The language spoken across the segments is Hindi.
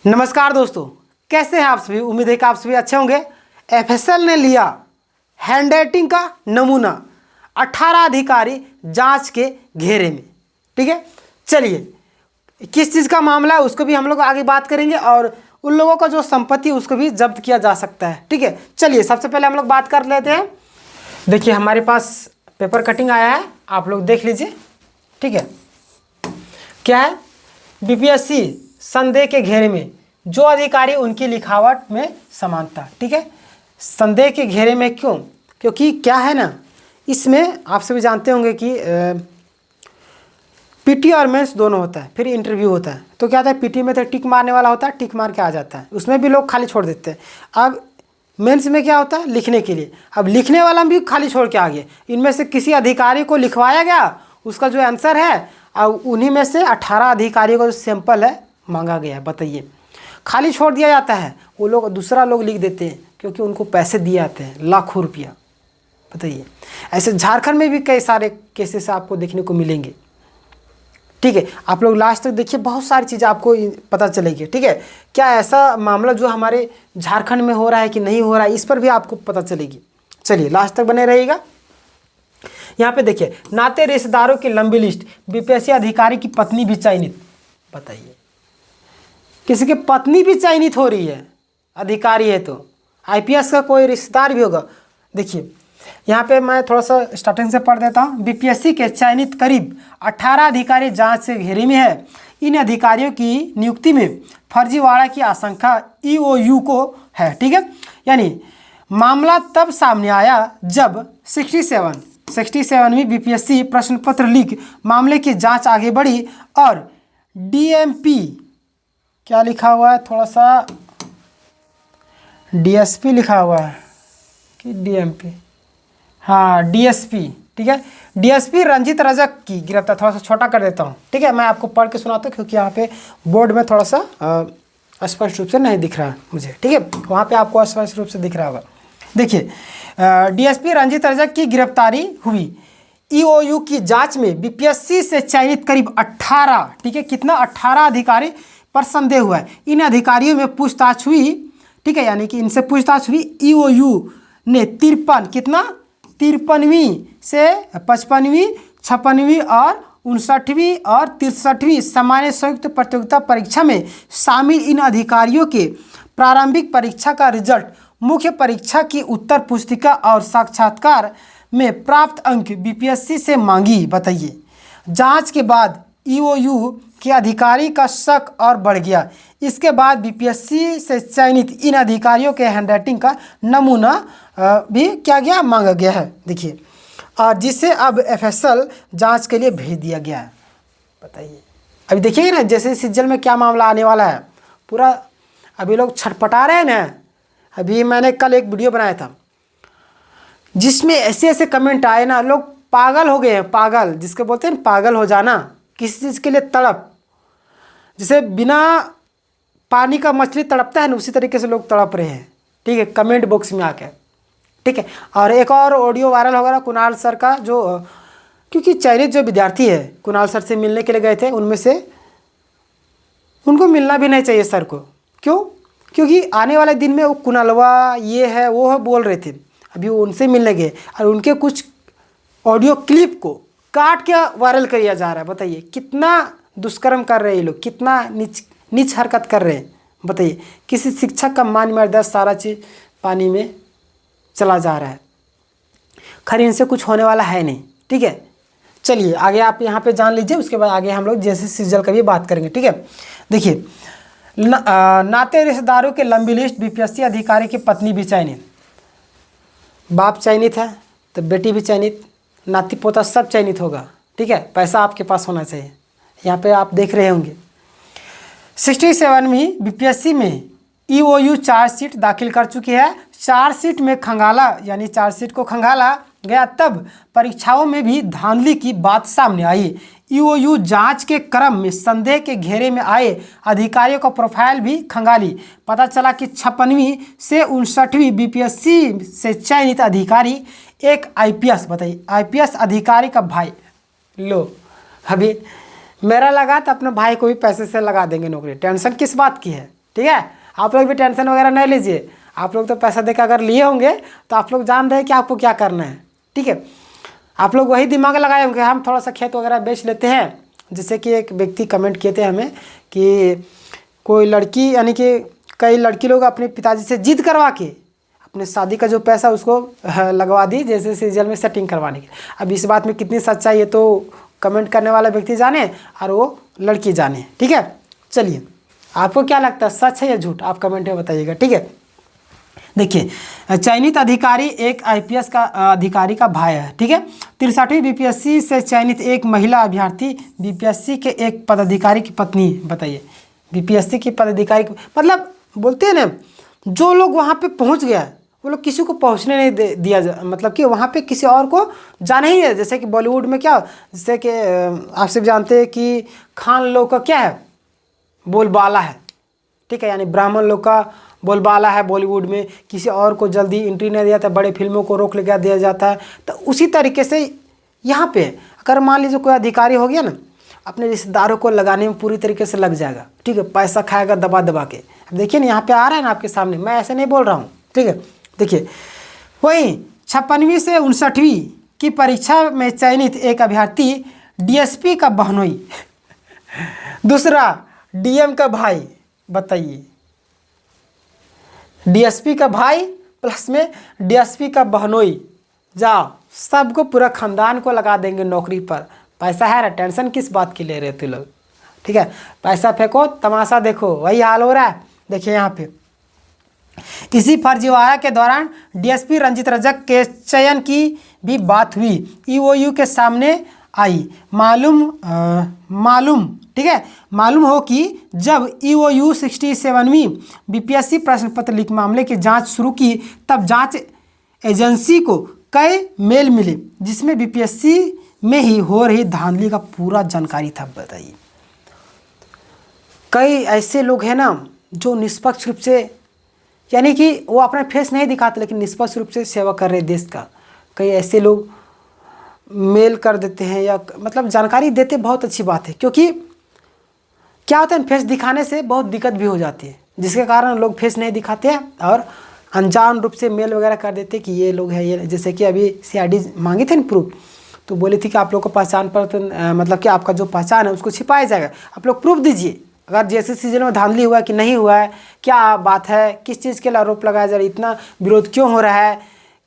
नमस्कार दोस्तों, कैसे हैं आप सभी। उम्मीद है कि आप सभी अच्छे होंगे। एफएसएल ने लिया हैंडराइटिंग का नमूना 18 अधिकारी जांच के घेरे में। ठीक है, चलिए किस चीज़ का मामला है उसको भी हम लोग आगे बात करेंगे और उन लोगों का जो संपत्ति उसको भी जब्त किया जा सकता है। ठीक है, चलिए सबसे पहले हम लोग बात कर लेते हैं। देखिए हमारे पास पेपर कटिंग आया है, आप लोग देख लीजिए। ठीक है, क्या है, बीपीएससी संदेह के घेरे में जो अधिकारी उनकी लिखावट में समानता। ठीक है, संदेह के घेरे में क्यों? क्योंकि क्या है ना, इसमें आप सभी जानते होंगे कि पीटी और मेंस दोनों होता है, फिर इंटरव्यू होता है। तो क्या होता है, पीटी में तो टिक मारने वाला होता है, टिक मार के आ जाता है, उसमें भी लोग खाली छोड़ देते हैं। अब मेंस में क्या होता है, लिखने के लिए। अब लिखने वाला भी खाली छोड़ के आ गया। इनमें से किसी अधिकारी को लिखवाया गया, उसका जो आंसर है, अब उन्हीं में से 18 अधिकारियों का जो सैंपल है मांगा गया है। बताइए, खाली छोड़ दिया जाता है, वो लोग दूसरा लोग लिख देते हैं क्योंकि उनको पैसे दिए जाते हैं लाखों रुपया। बताइए, ऐसे झारखंड में भी कई सारे केसेस आपको देखने को मिलेंगे। ठीक है, आप लोग लास्ट तक देखिए, बहुत सारी चीज़ें आपको पता चलेगी। ठीक है, क्या ऐसा मामला जो हमारे झारखंड में हो रहा है कि नहीं हो रहा है, इस पर भी आपको पता चलेगी। चलिए लास्ट तक बने रहिएगा। यहाँ पे देखिए, नाते रिश्तेदारों की लंबी लिस्ट, बीपीएससी अधिकारी की पत्नी भी चयनित। बताइए, किसी की पत्नी भी चयनित हो रही है, अधिकारी है तो आईपीएस का कोई रिश्तेदार भी होगा। देखिए यहाँ पे मैं थोड़ा सा स्टार्टिंग से पढ़ देता हूँ। बीपीएससी के चयनित करीब 18 अधिकारी जांच से घेरे में है। इन अधिकारियों की नियुक्ति में फर्जीवाड़ा की आशंका ईओयू को है। ठीक है, यानी मामला तब सामने आया जब 67वीं बीपीएससी प्रश्न पत्र लीक मामले की जांच आगे बढ़ी और डीएमपी, क्या लिखा हुआ है, थोड़ा सा डीएसपी लिखा हुआ है कि डीएमपी, हाँ डीएसपी। ठीक है, डीएसपी रंजित रजक की गिरफ्तार, थोड़ा सा छोटा कर देता हूँ। ठीक है, मैं आपको पढ़ के सुनाता हूँ क्योंकि यहाँ पे बोर्ड में थोड़ा सा स्पष्ट रूप से नहीं दिख रहा है मुझे। ठीक है, वहाँ पे आपको स्पष्ट रूप से दिख रहा होगा। देखिए, डीएसपी रंजित रजक की गिरफ्तारी हुई। ईओयू की जांच में बीपीएससी से चयनित करीब 18, ठीक है, कितना, 18 अधिकारी पर संदेह हुआ है। इन अधिकारियों में पूछताछ हुई। ठीक है, यानी कि इनसे पूछताछ हुई। ईओयू ने 53वीं से 55वीं, 56वीं और 59वीं और 63वीं सामान्य संयुक्त प्रतियोगिता परीक्षा में शामिल इन अधिकारियों के प्रारंभिक परीक्षा का रिजल्ट, मुख्य परीक्षा की उत्तर पुस्तिका और साक्षात्कार में प्राप्त अंक बीपीएससी से मांगी। बताइए, जांच के बाद ईओयू के अधिकारी का शक और बढ़ गया। इसके बाद बीपीएससी से चयनित इन अधिकारियों के हैंडराइटिंग का नमूना भी क्या गया, मांगा गया है। देखिए, और जिसे अब एफएसएल जांच के लिए भेज दिया गया है। बताइए, अभी देखिए ना, जैसे सिज्जल में क्या मामला आने वाला है, पूरा अभी लोग छटपटा रहे हैं ना। अभी मैंने कल एक वीडियो बनाया था जिसमें ऐसे ऐसे कमेंट आए ना, लोग पागल हो गए हैं। पागल जिसके बोलते हैं पागल हो जाना, किसी चीज़ के लिए तड़प, जैसे बिना पानी का मछली तड़पता है ना, उसी तरीके से लोग तड़प रहे हैं। ठीक है, कमेंट बॉक्स में आके। ठीक है, और एक और ऑडियो वायरल हो रहा कुणाल सर का, जो क्योंकि चयनित जो विद्यार्थी है कुणाल सर से मिलने के लिए गए थे, उनमें से उनको मिलना भी नहीं चाहिए सर को। क्यों? क्योंकि आने वाले दिन में वो कुणालवा ये है वो है बोल रहे थे। अभी वो उनसे मिलने गए और उनके कुछ ऑडियो क्लिप को काट के वायरल किया जा रहा है। बताइए, कितना दुष्कर्म कर रहे हैं ये लोग, कितना नीच हरकत कर रहे हैं। बताइए, किसी शिक्षक का मान मर्यादा सारा चीज़ पानी में चला जा रहा है। खैर, इनसे कुछ होने वाला है नहीं। ठीक है, चलिए आगे आप यहाँ पे जान लीजिए, उसके बाद आगे हम लोग जैसे सिज्जल का भी बात करेंगे। ठीक है, देखिए, नाते रिश्तेदारों के लंबी लिस्ट, बीपीएससी अधिकारी की पत्नी भी चयनित। बाप चयनित है तो बेटी भी चयनित, नाती पोता सब चयनित होगा। ठीक है, पैसा आपके पास होना चाहिए। यहाँ पे आप देख रहे होंगे 67वीं बीपीएससी में ईओयू चार्जशीट दाखिल कर चुकी है। चार्जशीट में खंगाला, यानी चार्जशीट को खंगाला गया तब परीक्षाओं में भी धांधली की बात सामने आई। ईओयू जांच के क्रम में संदेह के घेरे में आए अधिकारियों का प्रोफाइल भी खंगाली। पता चला कि 56वीं से 59वीं बीपीएससी से चयनित अधिकारी एक आईपीएस, बताइए, आईपीएस अधिकारी का भाई। लो, अभी मेरा लगा तो अपने भाई को भी पैसे से लगा देंगे नौकरी, टेंशन किस बात की है। ठीक है, आप लोग भी टेंशन वगैरह नहीं लीजिए। आप लोग तो पैसा देकर अगर लिए होंगे तो आप लोग जान रहे हैं कि आपको क्या करना है, ठीक है। आप लोग वही दिमाग लगाए होंगे हम थोड़ा सा खेत वगैरह बेच लेते हैं। जैसे कि एक व्यक्ति कमेंट किए थे हमें कि कोई लड़की, यानी कि कई लड़की लोग अपने पिताजी से जिद करवा के अपने शादी का जो पैसा उसको लगवा दी जैसे सीरियल में सेटिंग करवाने के। अब इस बात में कितनी सच्चाई है तो कमेंट करने वाला व्यक्ति जाने और वो लड़की जाने, ठीक है। चलिए, आपको क्या लगता है, सच है या झूठ, आप कमेंट में बताइएगा, ठीक है। देखिए, चयनित अधिकारी एक आईपीएस का अधिकारी का भाई है, ठीक है। 63वीं बीपीएससी से चयनित एक महिला अभ्यर्थी बीपीएससी के एक पदाधिकारी की पत्नी। बताइए, बीपीएससी की पदाधिकारी मतलब बोलते हैं ना, जो लोग वहाँ पे पहुँच गया वो लोग किसी को पहुँचने नहीं दिया मतलब कि वहाँ पे किसी और को जाना ही है। जैसे कि बॉलीवुड में क्या, जैसे कि आप सब जानते हैं कि खान लोग का क्या है, बोलबाला है, ठीक है, यानी ब्राह्मण लोग का बोलबाला है बॉलीवुड में, किसी और को जल्दी एंट्री नहीं दिया जाता, बड़े फिल्मों को रोक लगा दिया जाता है। तो उसी तरीके से यहाँ पे अगर मान लीजिए कोई अधिकारी हो गया ना, अपने रिश्तेदारों को लगाने में पूरी तरीके से लग जाएगा, ठीक है, पैसा खाएगा दबा दबा के। अब देखिए ना, यहाँ पे आ रहा है ना आपके सामने, मैं ऐसे नहीं बोल रहा हूँ, ठीक है। देखिए, वही 56वीं से 59वीं की परीक्षा में चयनित एक अभ्यर्थी डीएसपी का बहनोई दूसरा डीएम का भाई। बताइए, डीएसपी का भाई प्लस में डीएसपी का बहनोई, जाओ सबको पूरा खानदान को लगा देंगे नौकरी पर। पैसा है ना, टेंशन किस बात की ले रहे थे लोग, ठीक है। पैसा फेंको, तमाशा देखो, वही हाल हो रहा है। देखिए यहाँ पे इसी फर्जीवाड़ा के दौरान डीएसपी रंजित रजक के चयन की भी बात हुई, ईओयू के सामने आई। मालूम ठीक है, मालूम हो कि जब ईओयू 67वीं बीपीएससी प्रश्न पत्र लीक मामले की जांच शुरू की तब जांच एजेंसी को कई मेल मिले जिसमें बीपीएससी में ही हो रही धांधली का पूरा जानकारी था। बताइए, कई ऐसे लोग हैं ना जो निष्पक्ष रूप से, यानी कि वो अपना फेस नहीं दिखाते लेकिन निष्पक्ष रूप से सेवा कर रहे देश का। कई ऐसे लोग मेल कर देते हैं या मतलब जानकारी देते, बहुत अच्छी बात है, क्योंकि क्या होता है फेस दिखाने से बहुत दिक्कत भी हो जाती है, जिसके कारण लोग फेस नहीं दिखाते हैं और अनजान रूप से मेल वगैरह कर देते कि ये लोग हैं ये। जैसे कि अभी सीआईडी मांगी थी ना प्रूफ, तो बोली थी कि आप लोग को पहचान पत्र मतलब कि आपका जो पहचान है उसको छिपाया जाएगा, आप लोग प्रूफ दीजिए अगर जैसे सीजन में धांधली हुआ है कि नहीं हुआ है, क्या बात है, किस चीज़ के लिए आरोप लगाया जा रहा है, इतना विरोध क्यों हो रहा है,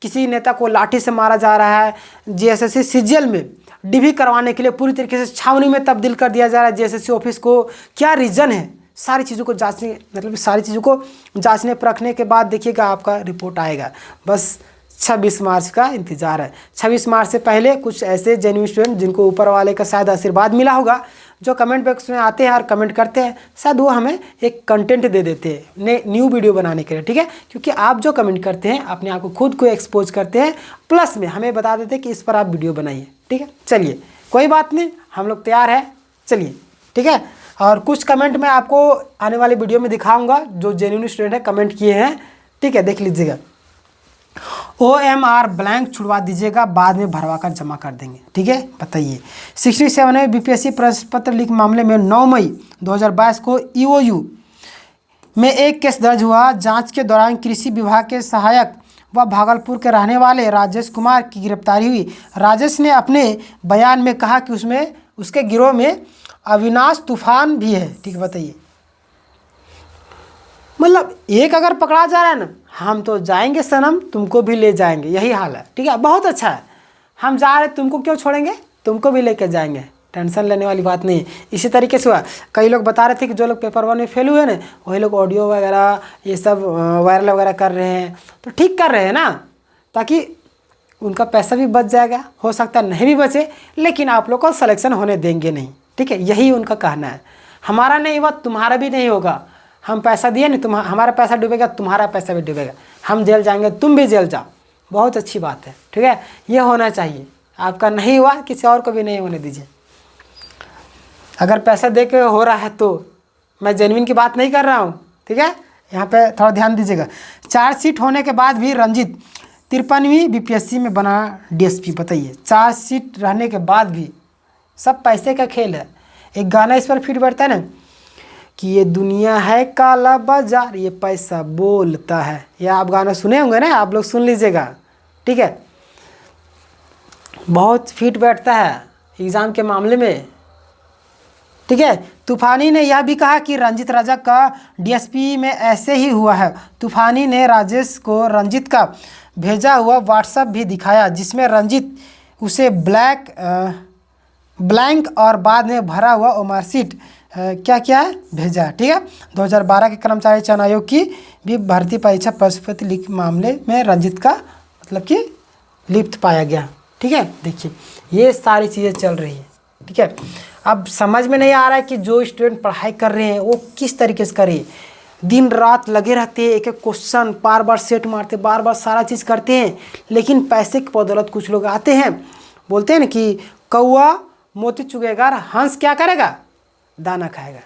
किसी नेता को लाठी से मारा जा रहा है, जेएसएससी सीजीएल में डीवी करवाने के लिए पूरी तरीके से छावनी में तब्दील कर दिया जा रहा है जेएसएससी ऑफिस को, क्या रीज़न है, सारी चीज़ों को जांचने मतलब सारी चीज़ों को जांचने परखने के बाद देखिएगा आपका रिपोर्ट आएगा। बस 26 मार्च का इंतज़ार है। 26 मार्च से पहले कुछ ऐसे जेन्युइन स्टूडेंट जिनको ऊपर वाले का शायद आशीर्वाद मिला होगा, जो कमेंट बॉक्स में आते हैं और कमेंट करते हैं, शायद वो हमें एक कंटेंट दे देते हैं न्यू वीडियो बनाने के लिए, ठीक है। क्योंकि आप जो कमेंट करते हैं अपने आप को खुद को एक्सपोज करते हैं, प्लस में हमें बता देते हैं कि इस पर आप वीडियो बनाइए, ठीक है। चलिए, कोई बात नहीं, हम लोग तैयार हैं, चलिए, ठीक है। और कुछ कमेंट मैं आपको आने वाले वीडियो में दिखाऊंगा जो जेन्युइन स्टूडेंट है कमेंट किए हैं, ठीक है, देख लीजिएगा। OMR ब्लैंक छुड़वा दीजिएगा, बाद में भरवा कर जमा कर देंगे, ठीक है। बताइए, 67वें बीपीएससी प्रश्न पत्र लीक मामले में 9 मई 2022 को ईओयू में एक केस दर्ज हुआ। जांच के दौरान कृषि विभाग के सहायक व भागलपुर के रहने वाले राजेश कुमार की गिरफ्तारी हुई। राजेश ने अपने बयान में कहा कि उसमें उसके गिरोह में अविनाश तूफान भी है, ठीक है। बताइए, मतलब एक अगर पकड़ा जा रहा है ना, हम तो जाएंगे सनम, तुमको भी ले जाएंगे, यही हाल है, ठीक है। बहुत अच्छा है, हम जा रहे, तुमको क्यों छोड़ेंगे, तुमको भी लेकर जाएंगे, टेंशन लेने वाली बात नहीं है। इसी तरीके से हुआ, कई लोग बता रहे थे कि जो लोग पेपर 1 में फेल हुए ना, वही लोग ऑडियो वगैरह ये सब वायरल वगैरह कर रहे हैं, तो ठीक कर रहे हैं ना, ताकि उनका पैसा भी बच जाएगा, हो सकता है नहीं भी बचे, लेकिन आप लोग को सिलेक्शन होने देंगे नहीं, ठीक है। यही उनका कहना है, हमारा नहीं हुआ तुम्हारा भी नहीं होगा, हम पैसा दिए नहीं, हमारा पैसा डूबेगा, तुम्हारा पैसा भी डूबेगा, हम जेल जाएंगे, तुम भी जेल जाओ। बहुत अच्छी बात है, ठीक है, ये होना चाहिए। आपका नहीं हुआ, किसी और को भी नहीं होने दीजिए। अगर पैसा दे के हो रहा है तो मैं जेन्युइन की बात नहीं कर रहा हूँ, ठीक है, यहाँ पे थोड़ा ध्यान दीजिएगा। चार्जशीट होने के बाद भी रंजित 53वीं बीपीएससी में बना डीएसपी। बताइए, चार्जशीट रहने के बाद भी सब पैसे का खेल है। एक गाना इस पर फिट बैठता है ना कि ये दुनिया है काला बाजार, ये पैसा बोलता है। ये आप गाना सुने होंगे ना, आप लोग सुन लीजिएगा, ठीक है। बहुत फिट बैठता है एग्ज़ाम के मामले में, ठीक है। तूफानी ने यह भी कहा कि रंजित राजा का डीएसपी में ऐसे ही हुआ है। तूफानी ने राजेश को रंजित का भेजा हुआ व्हाट्सएप भी दिखाया, जिसमें रंजित उसे ब्लैंक और बाद में भरा हुआ मार्कशीट क्या क्या है भेजा, ठीक है। 2012 के कर्मचारी चयन आयोग की भी भर्ती परीक्षा पशुपति लीक मामले में रंजित का मतलब कि लिप्त पाया गया, ठीक है। देखिए ये सारी चीज़ें चल रही है, ठीक है। अब समझ में नहीं आ रहा है कि जो स्टूडेंट पढ़ाई कर रहे हैं वो किस तरीके से करें। दिन रात लगे रहते हैं, एक एक क्वेश्चन बार बार सेट मारते, बार बार सारा चीज़ करते हैं, लेकिन पैसे की बदौलत कुछ लोग आते हैं, बोलते हैं ना कि कौआ मोती चुगेगा, हंस क्या करेगा, दाना खाएगा,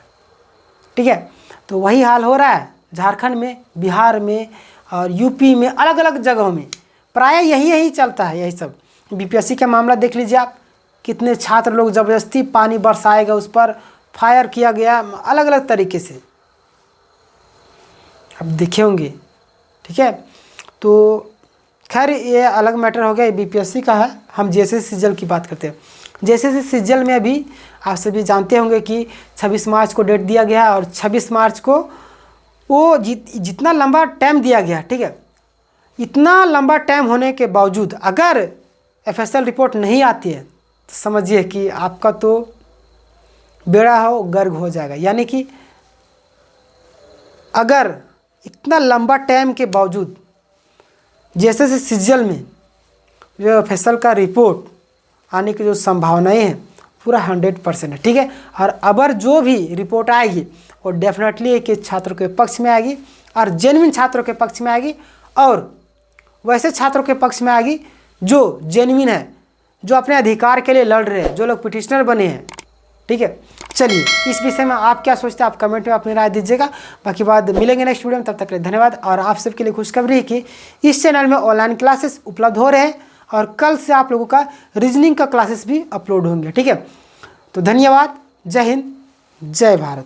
ठीक है। तो वही हाल हो रहा है झारखंड में, बिहार में और यूपी में, अलग अलग जगहों में प्राय यही चलता है। यही सब बीपीएससी का मामला देख लीजिए आप, कितने छात्र लोग ज़बरदस्ती पानी बरसाएगा, उस पर फायर किया गया अलग अलग तरीके से, अब देखे होंगे, ठीक है। तो खैर ये अलग मैटर हो गया, बीपीएससी का है। हम जेएसएससी सीजीएल की बात करते हैं। जेएसएससी सीजीएल में अभी आप सभी जानते होंगे कि 26 मार्च को डेट दिया गया, और 26 मार्च को वो जितना लंबा टाइम दिया गया, ठीक है, इतना लंबा टाइम होने के बावजूद अगर एफएसएल रिपोर्ट नहीं आती है तो समझिए कि आपका तो बेड़ा हो गर्क हो जाएगा। यानी कि अगर इतना लंबा टाइम के बावजूद जैसे सीजीएल में जो एफएसएल का रिपोर्ट आने की जो संभावनाएं हैं पूरा 100% है, ठीक है। और अगर जो भी रिपोर्ट आएगी वो डेफिनेटली एक छात्रों के पक्ष में आएगी और जेन्युइन छात्रों के पक्ष में आएगी, और वैसे छात्रों के पक्ष में आएगी जो जेन्युइन है, जो अपने अधिकार के लिए लड़ रहे हैं, जो लोग पिटिशनर बने हैं, ठीक है। चलिए इस विषय में आप क्या सोचते हैं, आप कमेंट में अपनी राय दीजिएगा। बाकी बात मिलेंगे नेक्स्ट वीडियो में, तब तक के लिए धन्यवाद। और आप सबके लिए खुशखबरी है कि इस चैनल में ऑनलाइन क्लासेस उपलब्ध हो रहे हैं, और कल से आप लोगों का रीजनिंग का क्लासेस भी अपलोड होंगे, ठीक है। तो धन्यवाद, जय हिंद, जय भारत।